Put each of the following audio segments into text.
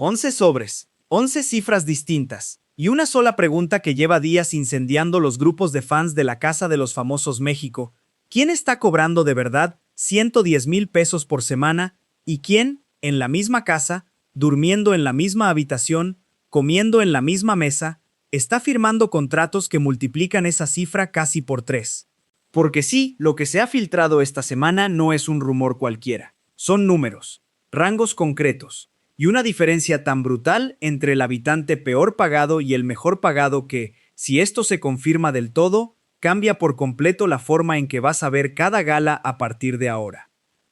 11 sobres, 11 cifras distintas, y una sola pregunta que lleva días incendiando los grupos de fans de la Casa de los Famosos México. ¿Quién está cobrando de verdad 110,000 pesos por semana y quién, en la misma casa, durmiendo en la misma habitación, comiendo en la misma mesa, está firmando contratos que multiplican esa cifra casi por 3? Porque sí, lo que se ha filtrado esta semana no es un rumor cualquiera. Son números, rangos concretos, y una diferencia tan brutal entre el habitante peor pagado y el mejor pagado que, si esto se confirma del todo, cambia por completo la forma en que vas a ver cada gala a partir de ahora.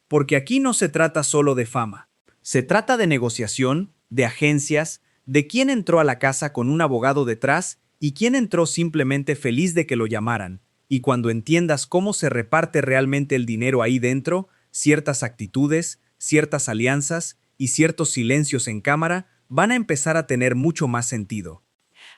Porque aquí no se trata solo de fama. Se trata de negociación, de agencias, de quién entró a la casa con un abogado detrás y quién entró simplemente feliz de que lo llamaran. Y cuando entiendas cómo se reparte realmente el dinero ahí dentro, ciertas actitudes, ciertas alianzas y ciertos silencios en cámara van a empezar a tener mucho más sentido.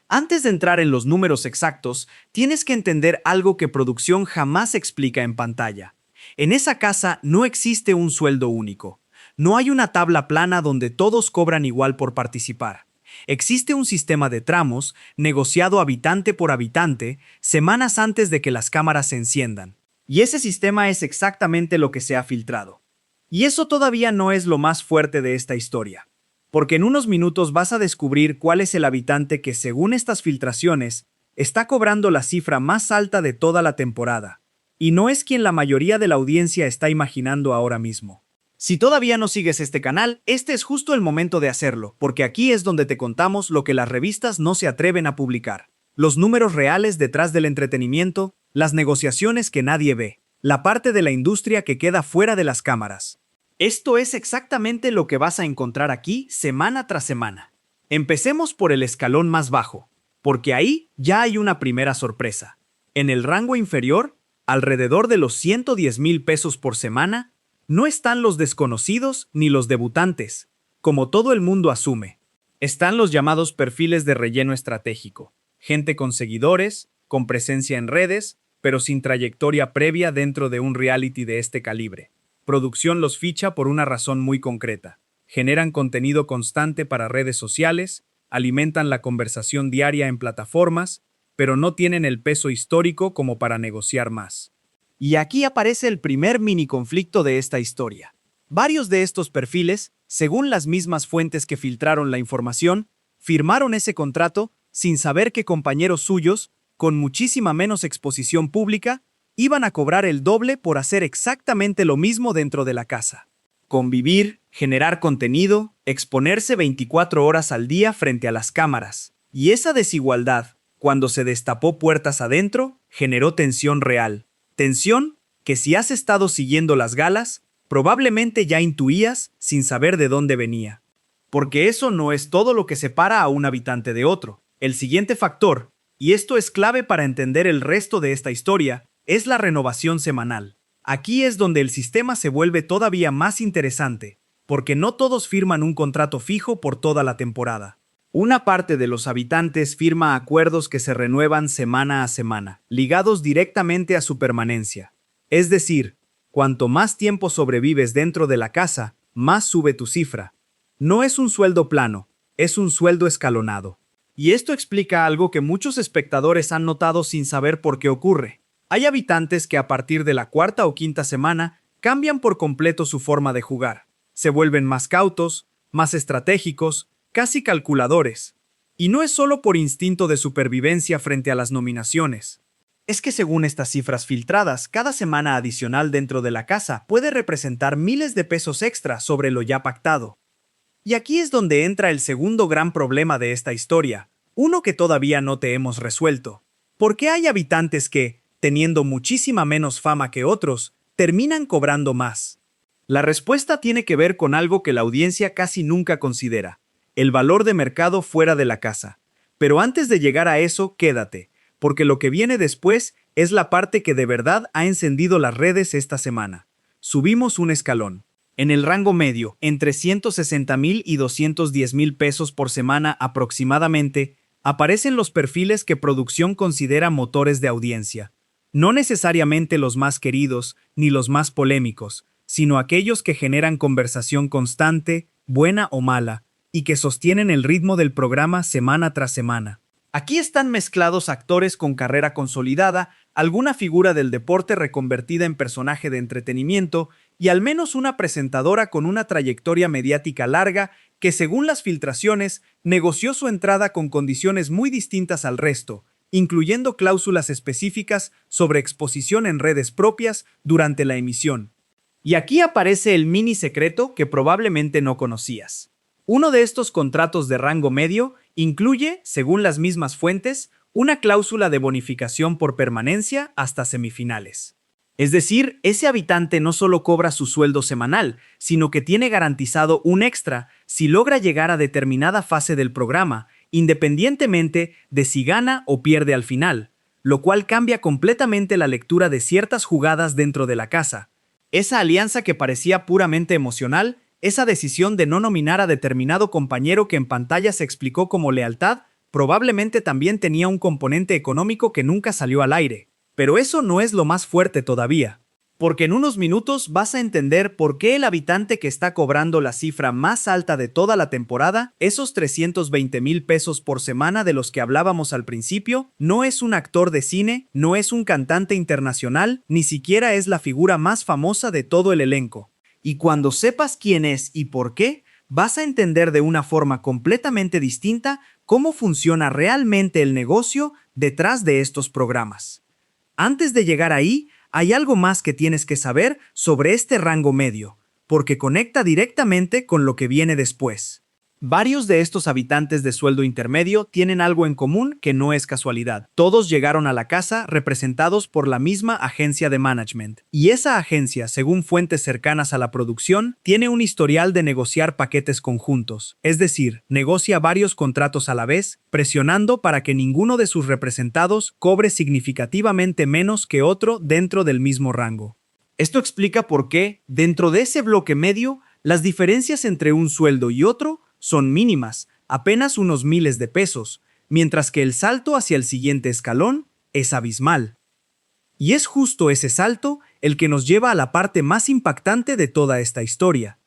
Antes de entrar en los números exactos, tienes que entender algo que producción jamás explica en pantalla. En esa casa no existe un sueldo único. No hay una tabla plana donde todos cobran igual por participar. Existe un sistema de tramos, negociado habitante por habitante, semanas antes de que las cámaras se enciendan. Y ese sistema es exactamente lo que se ha filtrado. Y eso todavía no es lo más fuerte de esta historia. Porque en unos minutos vas a descubrir cuál es el habitante que, según estas filtraciones, está cobrando la cifra más alta de toda la temporada. Y no es quien la mayoría de la audiencia está imaginando ahora mismo. Si todavía no sigues este canal, este es justo el momento de hacerlo, porque aquí es donde te contamos lo que las revistas no se atreven a publicar. Los números reales detrás del entretenimiento, las negociaciones que nadie ve, la parte de la industria que queda fuera de las cámaras. Esto es exactamente lo que vas a encontrar aquí semana tras semana. Empecemos por el escalón más bajo, porque ahí ya hay una primera sorpresa. En el rango inferior, alrededor de los 110,000 pesos por semana, no están los desconocidos ni los debutantes, como todo el mundo asume. Están los llamados perfiles de relleno estratégico, gente con seguidores, con presencia en redes, pero sin trayectoria previa dentro de un reality de este calibre. Producción los ficha por una razón muy concreta. Generan contenido constante para redes sociales, alimentan la conversación diaria en plataformas, pero no tienen el peso histórico como para negociar más. Y aquí aparece el primer mini conflicto de esta historia. Varios de estos perfiles, según las mismas fuentes que filtraron la información, firmaron ese contrato sin saber que compañeros suyos, con muchísima menos exposición pública, iban a cobrar el doble por hacer exactamente lo mismo dentro de la casa. Convivir, generar contenido, exponerse 24 horas al día frente a las cámaras. Y esa desigualdad, cuando se destapó puertas adentro, generó tensión real. Tensión que si has estado siguiendo las galas, probablemente ya intuías sin saber de dónde venía. Porque eso no es todo lo que separa a un habitante de otro. El siguiente factor, y esto es clave para entender el resto de esta historia, es la renovación semanal. Aquí es donde el sistema se vuelve todavía más interesante, porque no todos firman un contrato fijo por toda la temporada. Una parte de los habitantes firma acuerdos que se renuevan semana a semana, ligados directamente a su permanencia. Es decir, cuanto más tiempo sobrevives dentro de la casa, más sube tu cifra. No es un sueldo plano, es un sueldo escalonado. Y esto explica algo que muchos espectadores han notado sin saber por qué ocurre. Hay habitantes que a partir de la cuarta o quinta semana cambian por completo su forma de jugar. Se vuelven más cautos, más estratégicos, casi calculadores. Y no es solo por instinto de supervivencia frente a las nominaciones. Es que según estas cifras filtradas, cada semana adicional dentro de la casa puede representar miles de pesos extra sobre lo ya pactado. Y aquí es donde entra el segundo gran problema de esta historia, uno que todavía no te hemos resuelto. ¿Por qué hay habitantes que, teniendo muchísima menos fama que otros, terminan cobrando más? La respuesta tiene que ver con algo que la audiencia casi nunca considera: el valor de mercado fuera de la casa. Pero antes de llegar a eso, quédate, porque lo que viene después es la parte que de verdad ha encendido las redes esta semana. Subimos un escalón. En el rango medio, entre 160,000 y 210,000 pesos por semana aproximadamente, aparecen los perfiles que producción considera motores de audiencia. No necesariamente los más queridos ni los más polémicos, sino aquellos que generan conversación constante, buena o mala, y que sostienen el ritmo del programa semana tras semana. Aquí están mezclados actores con carrera consolidada, alguna figura del deporte reconvertida en personaje de entretenimiento y al menos una presentadora con una trayectoria mediática larga que, según las filtraciones, negoció su entrada con condiciones muy distintas al resto, incluyendo cláusulas específicas sobre exposición en redes propias durante la emisión. Y aquí aparece el mini secreto que probablemente no conocías. Uno de estos contratos de rango medio incluye, según las mismas fuentes, una cláusula de bonificación por permanencia hasta semifinales. Es decir, ese habitante no solo cobra su sueldo semanal, sino que tiene garantizado un extra si logra llegar a determinada fase del programa, independientemente de si gana o pierde al final, lo cual cambia completamente la lectura de ciertas jugadas dentro de la casa. Esa alianza que parecía puramente emocional, esa decisión de no nominar a determinado compañero que en pantalla se explicó como lealtad, probablemente también tenía un componente económico que nunca salió al aire. Pero eso no es lo más fuerte todavía, porque en unos minutos vas a entender por qué el habitante que está cobrando la cifra más alta de toda la temporada, esos 320,000 pesos por semana de los que hablábamos al principio, no es un actor de cine, no es un cantante internacional, ni siquiera es la figura más famosa de todo el elenco. Y cuando sepas quién es y por qué, vas a entender de una forma completamente distinta cómo funciona realmente el negocio detrás de estos programas. Antes de llegar ahí, hay algo más que tienes que saber sobre este rango medio, porque conecta directamente con lo que viene después. Varios de estos habitantes de sueldo intermedio tienen algo en común que no es casualidad. Todos llegaron a la casa representados por la misma agencia de management. Y esa agencia, según fuentes cercanas a la producción, tiene un historial de negociar paquetes conjuntos. Es decir, negocia varios contratos a la vez, presionando para que ninguno de sus representados cobre significativamente menos que otro dentro del mismo rango. Esto explica por qué, dentro de ese bloque medio, las diferencias entre un sueldo y otro son mínimas, apenas unos miles de pesos, mientras que el salto hacia el siguiente escalón es abismal. Y es justo ese salto el que nos lleva a la parte más impactante de toda esta historia.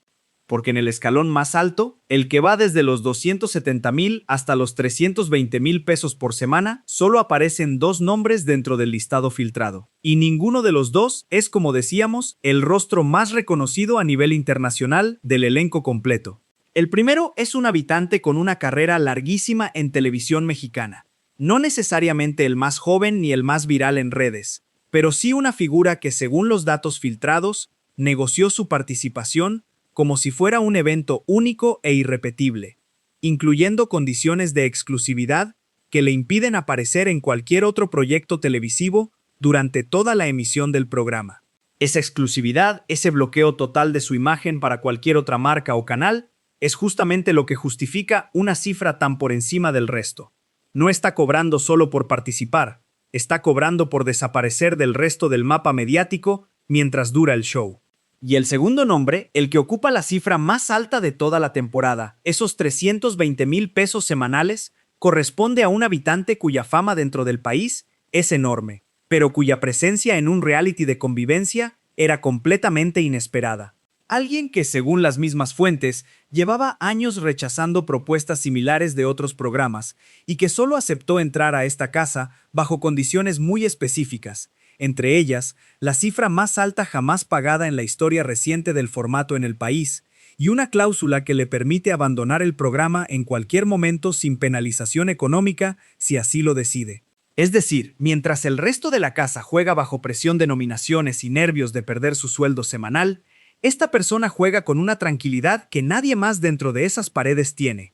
Porque en el escalón más alto, el que va desde los 270,000 hasta los 320,000 pesos por semana, solo aparecen dos nombres dentro del listado filtrado. Y ninguno de los dos es, como decíamos, el rostro más reconocido a nivel internacional del elenco completo. El primero es un habitante con una carrera larguísima en televisión mexicana. No necesariamente el más joven ni el más viral en redes, pero sí una figura que, según los datos filtrados, negoció su participación como si fuera un evento único e irrepetible, incluyendo condiciones de exclusividad que le impiden aparecer en cualquier otro proyecto televisivo durante toda la emisión del programa. Esa exclusividad, ese bloqueo total de su imagen para cualquier otra marca o canal, es justamente lo que justifica una cifra tan por encima del resto. No está cobrando solo por participar, está cobrando por desaparecer del resto del mapa mediático mientras dura el show. Y el segundo nombre, el que ocupa la cifra más alta de toda la temporada, esos 320,000 pesos semanales, corresponde a un habitante cuya fama dentro del país es enorme, pero cuya presencia en un reality de convivencia era completamente inesperada. Alguien que, según las mismas fuentes, llevaba años rechazando propuestas similares de otros programas y que solo aceptó entrar a esta casa bajo condiciones muy específicas, entre ellas, la cifra más alta jamás pagada en la historia reciente del formato en el país, y una cláusula que le permite abandonar el programa en cualquier momento sin penalización económica si así lo decide. Es decir, mientras el resto de la casa juega bajo presión de nominaciones y nervios de perder su sueldo semanal, esta persona juega con una tranquilidad que nadie más dentro de esas paredes tiene.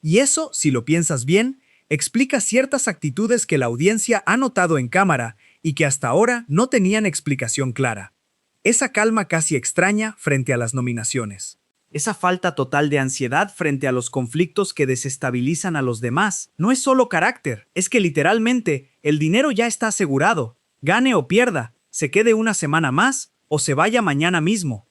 Y eso, si lo piensas bien, explica ciertas actitudes que la audiencia ha notado en cámara y que hasta ahora no tenían explicación clara. Esa calma casi extraña frente a las nominaciones. Esa falta total de ansiedad frente a los conflictos que desestabilizan a los demás. No es solo carácter, es que literalmente el dinero ya está asegurado. Gane o pierda, se quede una semana más o se vaya mañana mismo.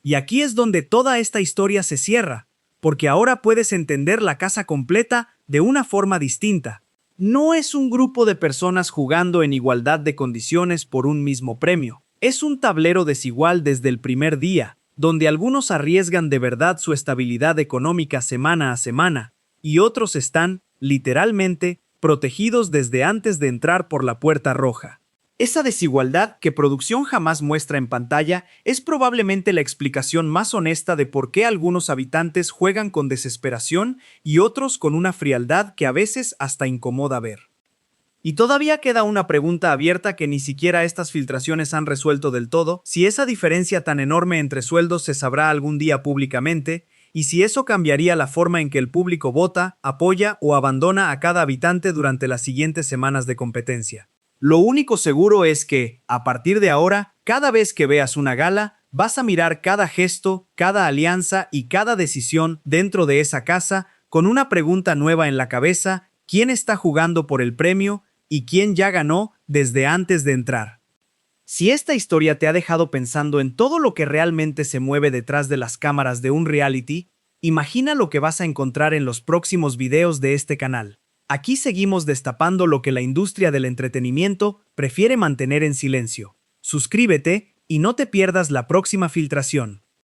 Y aquí es donde toda esta historia se cierra, porque ahora puedes entender la casa completa de una forma distinta. No es un grupo de personas jugando en igualdad de condiciones por un mismo premio. Es un tablero desigual desde el primer día, donde algunos arriesgan de verdad su estabilidad económica semana a semana, y otros están, literalmente, protegidos desde antes de entrar por la puerta roja. Esa desigualdad que producción jamás muestra en pantalla es probablemente la explicación más honesta de por qué algunos habitantes juegan con desesperación y otros con una frialdad que a veces hasta incomoda ver. Y todavía queda una pregunta abierta que ni siquiera estas filtraciones han resuelto del todo: si esa diferencia tan enorme entre sueldos se sabrá algún día públicamente, y si eso cambiaría la forma en que el público vota, apoya o abandona a cada habitante durante las siguientes semanas de competencia. Lo único seguro es que, a partir de ahora, cada vez que veas una gala, vas a mirar cada gesto, cada alianza y cada decisión dentro de esa casa con una pregunta nueva en la cabeza: ¿quién está jugando por el premio y quién ya ganó desde antes de entrar? Si esta historia te ha dejado pensando en todo lo que realmente se mueve detrás de las cámaras de un reality, imagina lo que vas a encontrar en los próximos videos de este canal. Aquí seguimos destapando lo que la industria del entretenimiento prefiere mantener en silencio. Suscríbete y no te pierdas la próxima filtración.